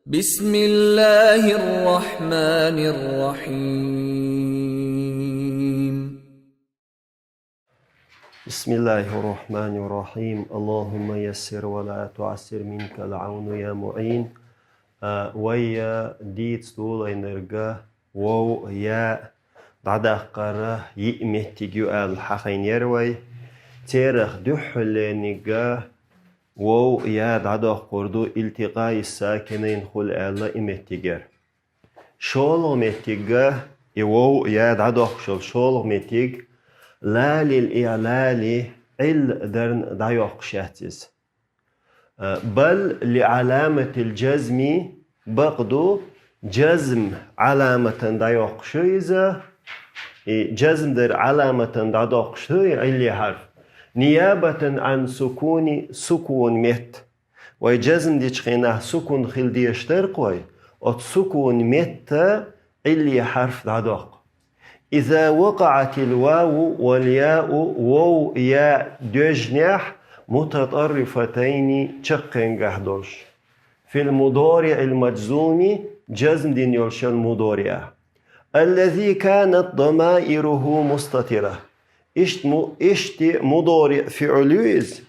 بسم الله الرحمن الرحيم. بسم الله الرحمن الرحيم. اللهم يسر ولا تعسر منك العون يا معين. ويا ديت ستول إنرجا وو يا دعدا قرة يمتجو الحقين يروي تاريخ دحلنجا وو يا دعدا قردو التقاء الساكنين خل الله إمتجر شول متجا وو يا دعدا شول متج لا للإعلال درن دايوق شاتز بل لعلامة الجزم بقدو جزم علامة دايوق شيزة جزم در علامة دايوق شي علي حرف نيابة عن سكون مت وجزم دي تشخينه سكون خل دي اشترقوي ات سكون مت علي حرف دايوق إذا وقعت الواو والياء وو ياء دجنح متطرفتين تشقن قهدوش في المضارع المجزوم جزم دين يلش المضارع الذي كانت ضمائره مستترة اشت مضارع فعلوز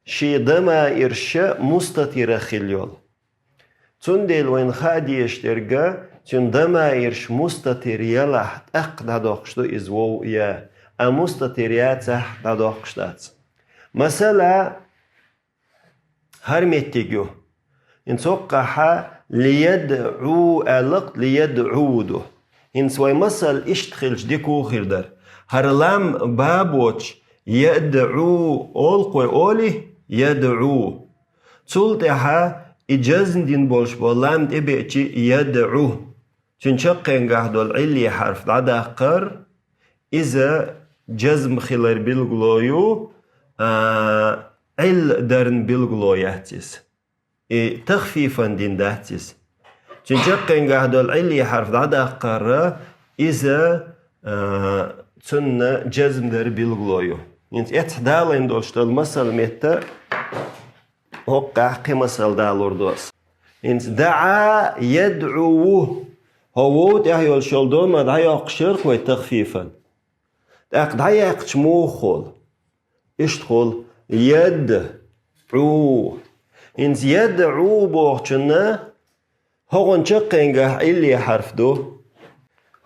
شي ضمائر شا مستترة خليول تندل وين خادي اشترقا تن ضمائرش مستتر يلح اقدا دوقشتو از وو يا مستتريات سح دوقشتات مثلا هرمتيجو إن توقعها ليدعو ألق ليدعودو إن سوي مثل إشتخلش ديكو خيردر هرلام بابوش يدعو أولقوي أولي يدعو تلتها إجازن دين بولش بولام تبعتي يدعو تنشقين قهدول علي حرف عدا قر إذا جزم خلال بالغلويو عل درن بالغلوياتيس تخفيفا دين داتيس تنشقين قهدول علي حرف عدا قر إذا تن جزم در بالغلويو ينت اتحدالين دولشتال مثل متى هقع قمصل دالور دوس إنت دعا يدعوه هو تهيول شلدون ما دعا يقشرق وتخفيفا دعا يقشموخل اشتخل يدعو إنت يدعو بوغشنا هو نشقنقه إلي حرف دو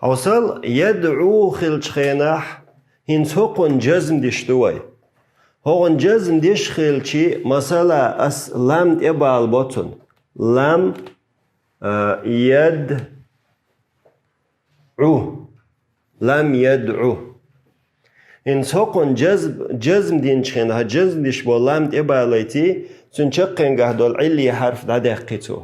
اوصل يدعو خلشخينح إنت هقن جزم دشتوي هون جزم ديش خيلشي مثلا اس لام تبال بوتن لام يدعو لام يدعو إن سوقن جزم دين شخينها جزم ديش بو لام تباليتي سنشقن قهدول علي حرف دادقيتو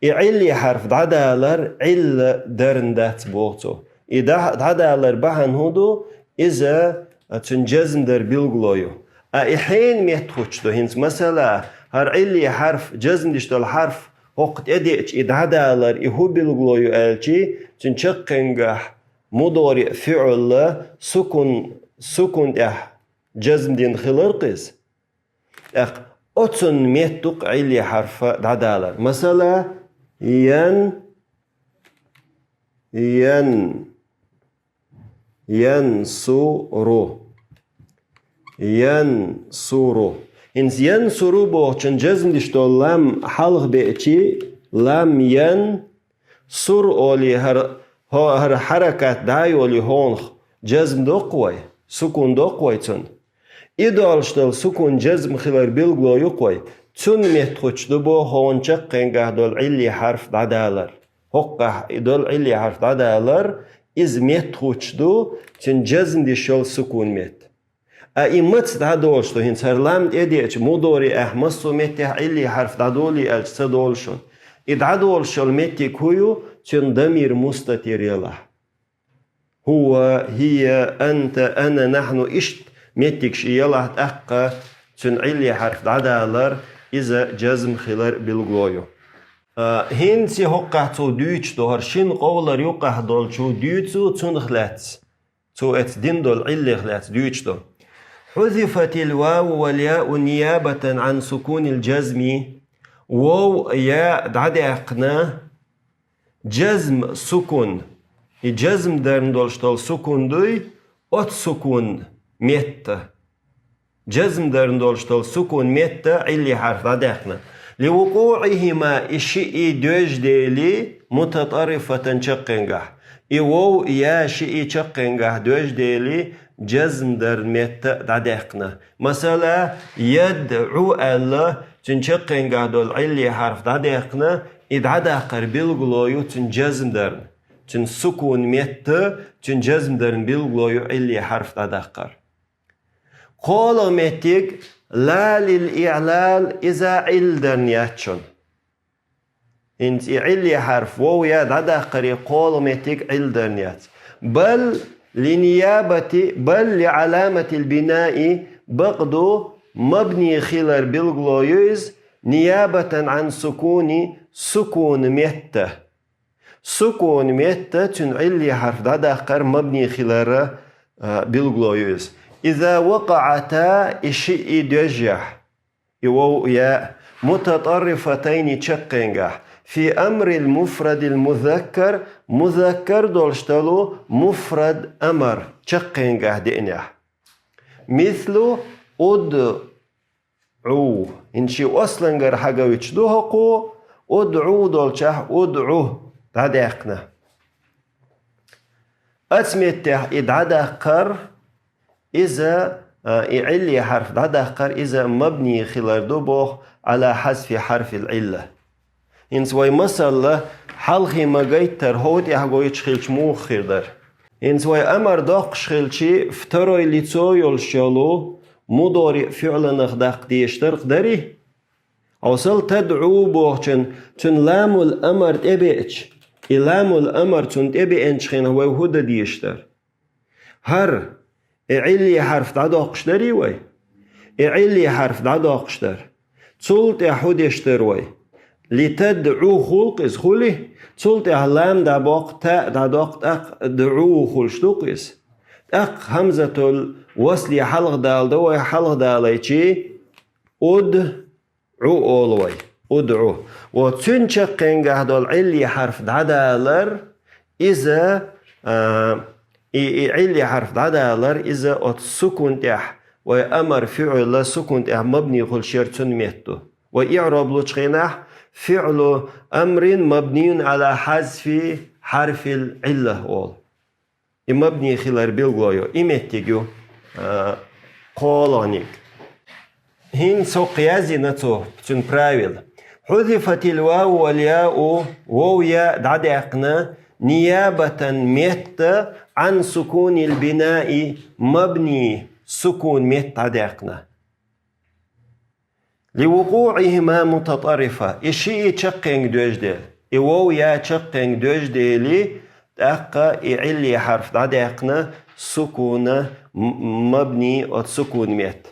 علي حرف دادالر عل درن دات بوتو دادالر بحن هودو إذا تنجزم در بيلغلويو احين ميتخوشتو هنس مثلا هر علي حرف جزم ديشتو الحرف وقت اديش ادعدالر اهو بيلغلويو الچي تنشقنقح مضارع فعل سكون جزم دين خلرقز اتن ميتوق علي حرف دعدالر مثلا ينصرو إنس ينصرو بوغشن جزم ديشتو لام حلق بيئتي لام ينصر أولي هر حركات داي أولي هونخ جزم دو قوي سكون دو قوي تن إدالشتل سكون جزم خلال بلغلو يقوي تن ميتخوش دو بو هونشق قنقه دول علي حرف دادالر هقه دول علي حرف دادالر إز ميتخوش دو تن جزم ديشول سكون ميت إمت دادولشتو هنس هرلام إديش مدوري مصو ميته علي حرف دادولي ألش سدولشون إدعادولشول ميتي كويو تن ضمير مستتر يلا هو هي أنت أنا نحن إشت ميتكش يلا تأقى تن علي حرف دادالر إذا جزم خلال بالغلويو هنسي هقعتو ديوتشتو هرشين قولر يقع دولشو ديوتشو تن خلات تو ات دين دول علي خلات ديوتشتو حذفت الواو والياء نيابة عن سكون الجزم واو يا دعدقنا جزم سكون جزم درن دولشتال سكون دوي ات سكون ميت جزم درن دولشتال سكون ميت علي حرف دعدقنا لوقوعهما الشيء دوج ديلي متطرفة شقنقح واو يا شيء شقنقح دوج ديلي جزم در ميت دعدقنا مثلا يدعو الله تنشقنقح دول علي حرف دعدقنا إدعدقر بالغلويو تنجزم درن تن سكون ميت تنجزم درن بالغلويو علي حرف دعدقر قول ميتك لا للإعلال إذا علدن ياتشون انت علي حرف وو ياد عدا قري قول ميتك علدن يات بل لنيابة بل لعلامة البناء بقدو مبني خلال بالغلويوز نيابة عن سكون ميتة سكون ميتة تن علي حرف عدا قر مبني خلال بالغلويوز إذا وقعتا الشيء دوجح يو يا متطرفتين تشقنجح في أمر المفرد المذكر مذكر دولشتلو مفرد أمر تشقنجح دينح مثل أدعو إنشي أصلا غير حاجة ويتشدوهقو أدعو دولشح أدعو تعدقنا أسميته إدعدقر إذا علي حرف دعدقر إذا مبني خلال دوبوخ على حذف حرف العلة إنسوي مثلا حلقي مغيتر هوت يحقوي تشخيلش موخير در إنسوي أمر داق شخيلشي فتروي ليتسو يولشالو مضارع فعل نخدق ديشتر قدري أوصل تدعو بوخشن تن لام الأمر تبيتش لام الأمر تن تبينشخين هو هدى ديشتر هر علي حرف دعداقشتري وي علي حرف دعداقشتر تولت يحودشتر وي لتدعو خلق إز خلي تولت يحلام دعباق تاء دعداق تاق دعو خلشتوق إز تاق همزة الوصل حلق دال دوي حلق داليشي أدعو أولوي أدعو وتنشق قنقه دول علي حرف دعدالر إذا علي حرف دعدالر إذا سكون تح وأمر فعل سكون تح مبني خل شرط ميتو وإعراب لتشخينح فعل أمر مبني على حذف حرف العلة أول مبني خلال بالغلايو إمتيجو قولانيك هين سوقيازي نتو بتن براويل حذفت الواو والياء وويا دعدقنا نيابة ميت عن سكون البناء مبني سكون ميت دعدقنا لوقوعهما متطرفة الشيء تشقنج دوجدل وويا تشقنج دوجدلي تأقى إعلي حرف دعدقنا سكون مبني أو سكون ميت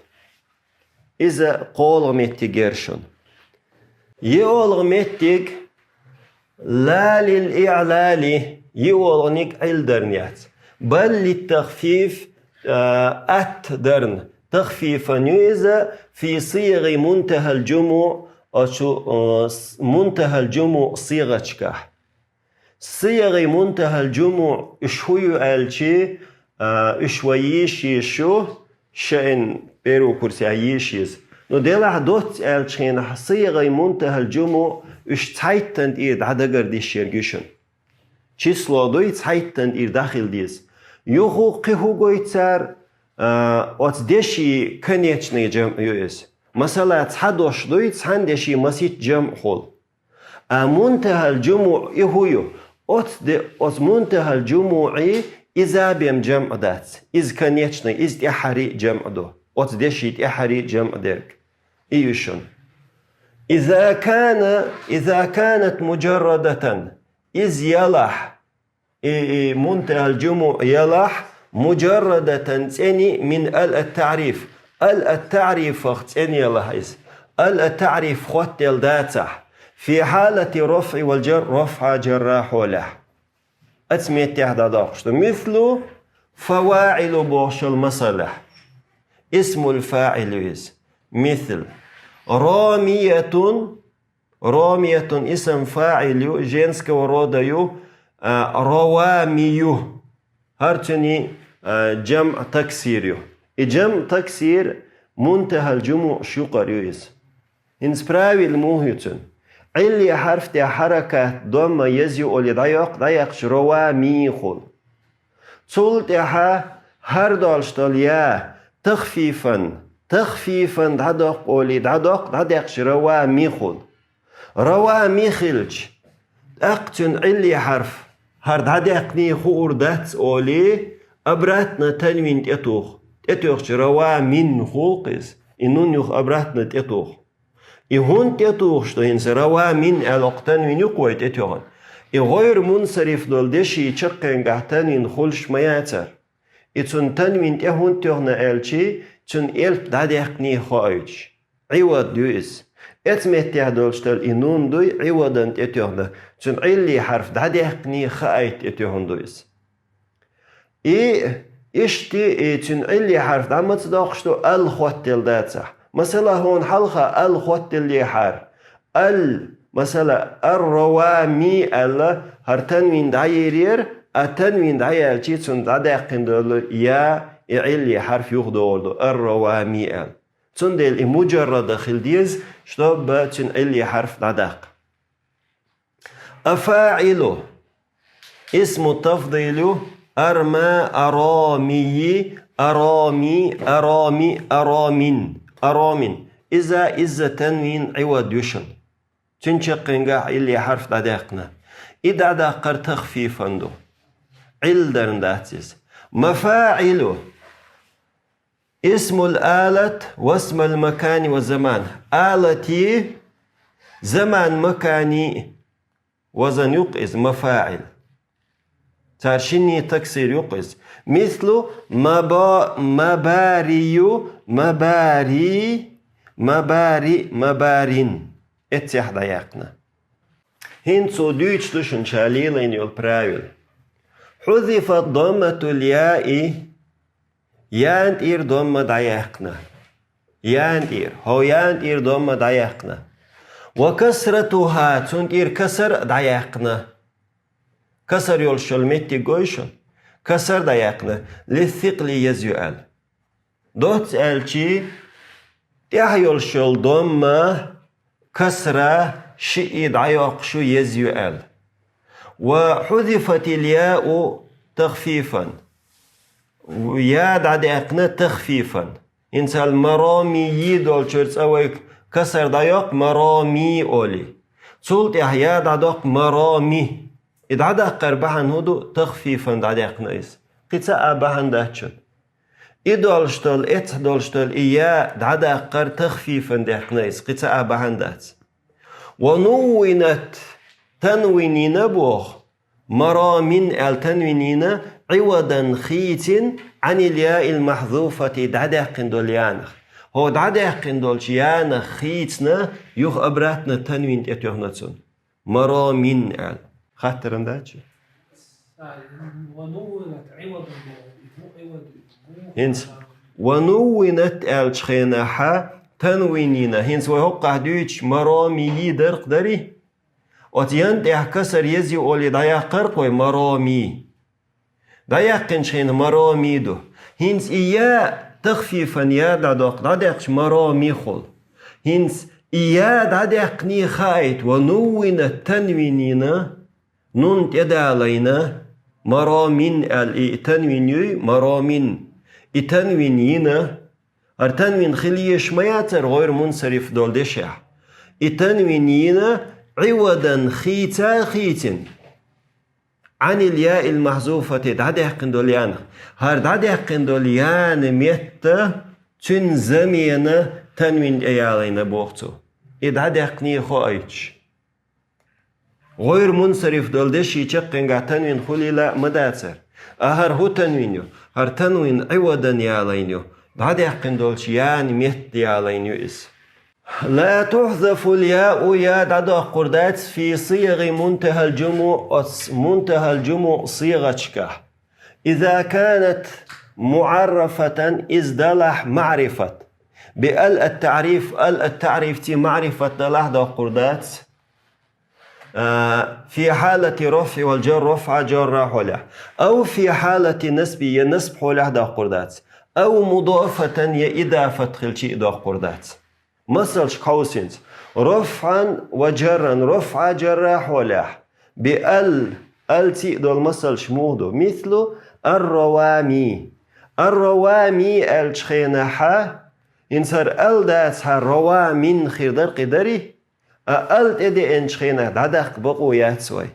إذا قول ميت جيرشون يقول ميتك لا للإعلال يقولنك علدرنيات بل للتخفيف أتدرن تخفيفا إذا في صيغ منتهى الجمع منتهى الجمع صيغة شكاح صيغ منتهى الجمع إشهو ألشي إشويشي شو شأن بيرو كرسيشيز نو ديلا دوت ألشين صيغ منتهى الجمع إشتايتند إيد عدقر دي شيرجيشن چيسلو دوي تايتند إيد داخل ديز يوخو قهو قويتر от деши конечный джем юэс. Масала цхадош дуй цхандеши масит джем хол. А мунтахал джуму ихую. От мунтахал джуму и изабем джем адац. Из конечный, из тихари джем аду. От деши тихари джем адерк. Июшон. إذا كانت مجردة إذ يلح منتهى الجمع يلح مجردة تاني من التعريف التعريف تاني يلحيز التعريف خط الداتح في حالة رفع والجر رفع جراح وله اسمي تحت داقشت مثل فواعل بوش المصالح اسم الفاعل مثل رامية رامية اسم فاعل جنسكو روديو رواميو هرتني جمع تكسيريو جمع تكسير منتهى الجموع شقريوز إنسبراوي الموهيتون علي حرف تي حركة ضم يزيو اللي ضيق روامي خل صول تيها هردالشتال يا تخفيفا دعدق أولي دعدق روامي خل روامي خلج أقتن علي حرف هرد هدقني خور دات أولي أبراتنا تنوين تتوخ روا من خلقز إنون يخ أبراتنا تتوخ إهون تتوخ شتو هنس روا من ألق تنوين يقوي تتوخن غير منصرف دول دشي تشقين قه تنوين خلش مياتر إتون تنوين تهون تغنى ألشي تون إلت دادقني خايج عوض دويس اتمتع دولشتل إنون دوي عوضاً تتوخن تون علي حرف دادقني خايت تتوخن دويس إشتي تون علي حرف دامت داقشتو الخوتل داتسح مثلا هون حلقة الخوتل لي حار مثلا الروامي هر تنوين دايرير التنوين داير چي تون دادقن دولو يا علي حرف يخدو الروامي تون ديل مجرد خلديز شتوب تون علي حرف دادق أفاعله اسم التفضيل أرمى أرامين إذا تنوين عوض يشن تنشقنقع اللي حرف دادقنا إذا دقر تخفيفا دو علدرن داتيس مفاعله اسم الآلة واسم المكان والزمان آلتي زمان مكاني وزن يقز مفاعل ترشيني تكسير يقز مثل مبارين اتسح دايقنا هنسو دويتشلوشن شاليلين يولبرايل حذفت ضمة الياء يانت إير ضمة دايقنا يانت إير ضمة دايقنا وكسرتها تنت إير كسر دايقنا كسر يولشل متي قويشن كسر دايقنا للثقل يزيؤال دوت ألشي تيح يولشل ضمة كسرة شئ دايق شو يزيؤال وحذفت الياء تخفيفا ويا دايقنا تخفيفا إنسا المرامي يدول شرط أويك كسر دايق مرامي أولي صولت يا دايق مرامي إذا دقر بحن هدو تخفيفا دايقنا إس قطع بحن داتشن إدولشتل إيا دقر تخفيفا دايقنا إس قطع بحن دات ونونت تنوينين بوخ مرامين التنوينين عوضا خيت عن الياء المحذوفة دعدقن دوليانخ هو دعدقن دولشيانخ خيتنا يخ أبراتنا تنوين تيتوهنتون مرامين خاطرن داتشي هنس ونونت الشخيناحا تنوينين هنس ويوقع دويتش مرامي درق داري وتيانت كسر يزي أولي دايقر قوي مرامي دايقن شين مرامي دو هنس إيا تخفيفا يا دادقش مرامي خل هنس إيا دادقني خايت ونون التنوينين نون تدالينا مرامين التنويني مرامين التنوينين التنوين خليش ما ياتر غير منصرف دول دشع التنوينين عوضا خيتين عن الياء المحذوفة دادقن دوليان هر دادقن دوليان ميت تنزمين تنوين ايالين بوقتو دادقني خوايتش غير منصرف دولدشي تشقن تنوين خليلا مداتر هر هو تنوينيو هر تنوين عوضا يالينيو دادقن دولشيان ميت يالينيو اس لا تحذف الياء يا دادا قردات في صيغ منتهى الجموع صيغتك إذا كانت معرفة ازدلح معرفة بأل التعريف تي معرفة دلح دا قردات في حالة رفع والجر رفع جر حوله، أو في حالة نسب ينسب حوله دا قردات، أو مضافة يإضافة خلشي دا قردات. مثل شكوسينز رفعا وجرا، رفع جر حوله بأل ألتي دول مثل شمودو، مثل الروامي. الروامي الشخينحة إنسر ألداتها روامين خيردر قدري ألت إدي إنشخينة دادق بقو ياتسوي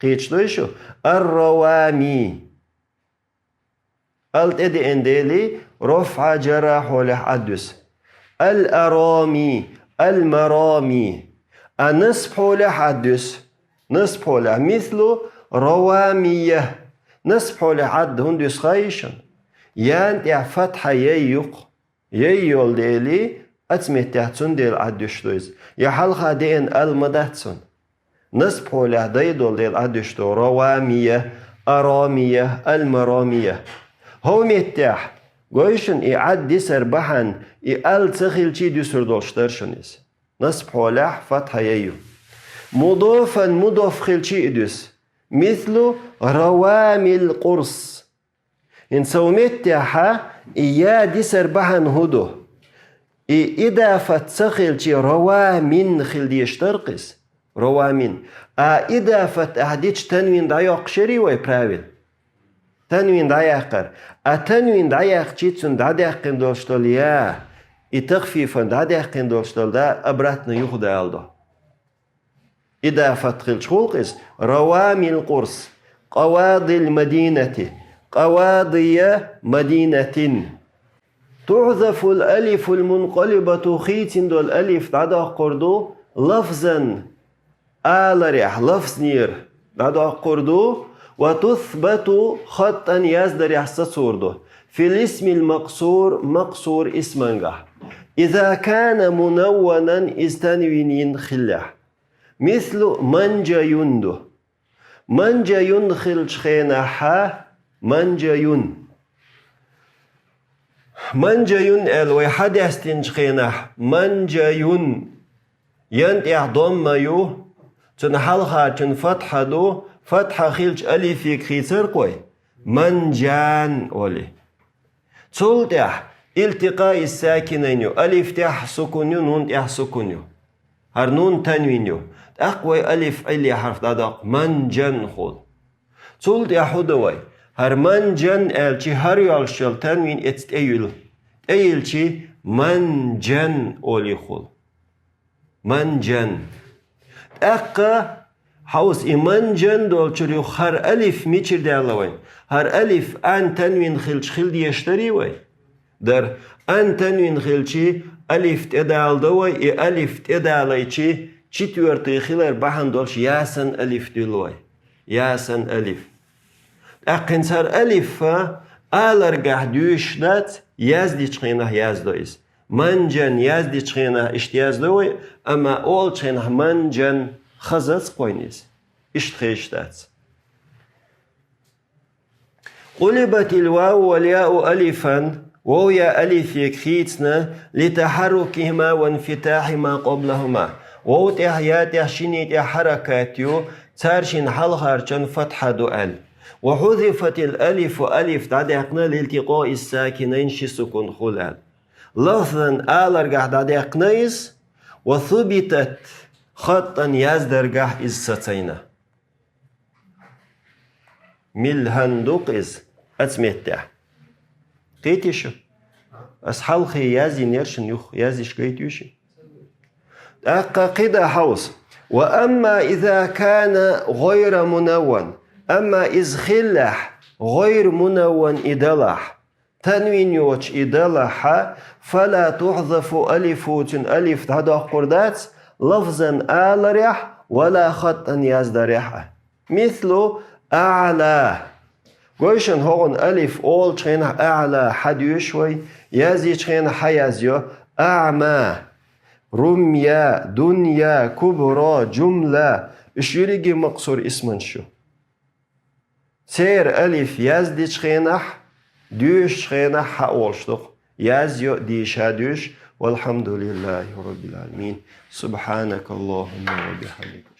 قيتش دوشو الروامي ألت إدي إنديلي رفع جراح ولح الأرامي المرامي النصب ولح أدس نصب ولح مثل روامية نصب ولح عد هندس خايشن يان فتحة ييول ديلي أتمتعتون ديل عدشتوز يحلقا دين المداتون نصب ولح ديدول ديل عدشتو روامية أرامية المرامية هو متاح قويشن إعاد ديسر بحن إعال تخيل چي ديسر دولشترشنيز نصب ولح فتحة ييو مضافا مضاف خيل چي إدوس مثل روامي القرص إن سو متاحة إيا ديسر بحن هدو إضافة تخيل چي روامين خيل ديشترقس روامين إضافة أحديش تنوين دايق شري ويبراويل تنوين دايقر تنوين دايق چيتسون دايقين دولشتول يا تخفيفا دايقين دولشتول دا أبراتنا يخد ألدو إضافة خيل شخولقس روامي القرص قواضي المدينة قواضي مدينة تحذف الألف المنقلبة خيتين دول ألف دادا قردو لفظا آلريح لفظ نير دادا قردو وتثبت خطا يزدريح ستصوردو في الاسم المقصور مقصور اسمنغا إذا كان منونا استنوينين خلح مثل منجا يندو منجا ينخل شخينها منجا ين منجيون الوحد يستنشخينه منجيون ينتع ضميو تنحلها تنفتح دو فتح خيلش ألفي خيسر قوي منجان ولي تولتح التقاء الساكنين ألف تح سكونيو نون تح سكونيو هر نون تنوينيو أقوي ألف علي حرف دادق منجن خول تولتح دوي هر منجن elçi her yalşıl tenvin et eyül. Eyülçi manjen olihul. Manjen. Akka haus manjen dolçuru her elif miçir derlavay. Her elif an tenvin xilç xil diyeşteri way. Der an tenvin xilçi elif tedaldavay elif tedalayçi çitüörtü xiler bahan dolç yasan elif dilvay. Yasan elif. أقنصر ألف آلرجح دوشنات يزدي تشخينه يزدويز منجن يزدي تشخينه اشتيازدوي أما أول تشخينه منجن خزت قوينيز اشتخيشتات قلبت الواو والياء ألفا ويا ألف يكخيتنا لتحركهما وانفتاح ما قبلهما وو تحيات يحشيني حركاتيو تارشين حلخارشن فتح دوال وحذفت الألف ألف دادقنا لالتقاء الساكنين شسكن خلال لفظا آلرجح دادقنايز وثبتت خطا يزدرجح الستينة ملهندق إز أتمتع قيتشو أسحلخي يازي نيرشن يخ يازيش قيتيوشي أقا قيدا حوص وأما إذا كان غير منون أما إذ خلح غير منون إدلح تنوين يوش إدلح فلا تحذف ألف هذا قردات لفظا آلرح ولا خطا يزدرح مثل أعلى قويشن هون ألف أول تشين أعلى حد يشوي يزي تشين حيازيو أعمى رميا دنيا كبرى جملة إشيريجي مقصور اسمن شو سير ألف يزدي تشخينح دوش تشخينح حاولشتق يزيو ديشا دوش والحمد لله رب العالمين سبحانك اللهم وبحمدك